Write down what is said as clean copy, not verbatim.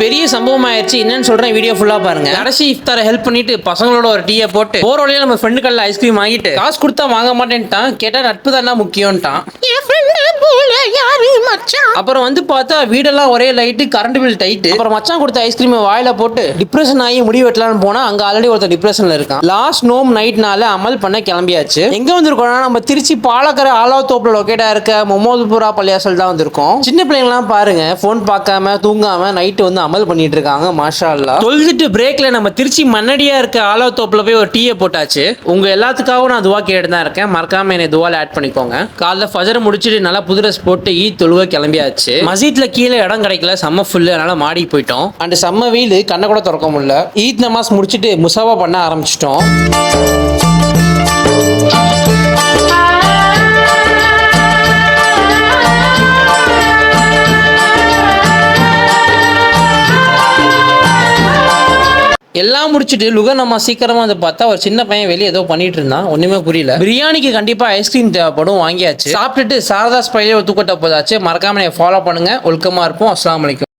பெரிய சம்பவம் ஆயிடுச்சு. என்னன்னு சொல்றேன், வீடியோ ஃபுல்லா பாருங்க. கடைசி இஃப்தாரை ஹெல்ப் பண்ணிட்டு பசங்களோட ஒரு டீயை போட்டு போற வழியில நம்ம ஃப்ரெண்டு கல்ல ஐஸ்கிரீம் வாங்கிட்டு காசு கொடுத்தா வாங்க மாட்டேன்ட்டான். கேட்டா நட்பு தானே முக்கியம்ட்டான். அப்புறம் வந்து பார்த்தா வீடெல்லாம் ஒரே லைட்டு, கரண்ட் பில் டைட்டு. அப்புறம் மச்சான் கொடுத்த ஐஸ்கிரீம் வாயில போட்டு டிப்ரெஷன் ஆகி முடி வெட்டலான்னு போனா அங்க ஆல்ரெடி ஒருத்தர் டிப்ரெஷன்ல இருக்கான். லாஸ்ட் நோம் நைட்னால அமல் பண்ண கிளம்பியாச்சு. எங்க வந்திருக்கோம்னா நம்ம திருச்சி பாலக்கரை ஆலாவத்தோப்புல லொக்கேட்டா இருக்க மொமோதுபுரா பள்ளியாசல் தான் வந்திருக்கோம். சின்ன பிள்ளைங்கலாம் பாருங்க போன் பார்க்காம தூங்காம நைட்டு வந்து அமல் பண்ணிட்டு இருக்காங்க. மாஷா அல்லாஹ். தொழுதுட்டு பிரேக்ல நம்ம திருச்சி மண்ணடியா இருக்க ஆலாவத்தோப்புல போய் ஒரு டீயை போட்டாச்சு. உங்க எல்லாத்துக்காகவும் நான் துவா கேட்டு தான் இருக்கேன். மறக்காம என்னை துவால ஆட் பண்ணிக்கோங்க. காலைல ஃபஜர் முடிச்சுட்டு நல்லா புது ட்ரெஸ் போட்டு ஈத் தொழுவ கிளம்பியாச்சு. மசீத்ல கீழே இடம் கிடைக்கல, செம்ம ஃபுல்லு, அதனால மாடி போயிட்டோம். அண்ட் செம்ம வெயில், கண்ணை கூட திறக்க முடியல. ஈத் நமாஸ் முடிச்சுட்டு முசாவா பண்ண ஆரம்பிச்சிட்டோம். எல்லாம் முடிச்சுட்டு லுகர் நம்ம சீக்கிரமா வந்து பார்த்தா ஒரு சின்ன பையன் வெளியே ஏதோ பண்ணிட்டு இருந்தான். ஒண்ணுமே புரியல. பிரியாணிக்கு கண்டிப்பா ஐஸ்கிரீம் தேவைப்படும், வாங்கியாச்சு. சாப்பிட்டுட்டு சாரதா ஸ்பைலே ஒரு தூக்கட்ட போதாச்சு. மறக்காம ஃபாலோ பண்ணுங்க. ஒழுக்கமா இருப்போம். அஸ்ஸலாமு அலைக்கும்.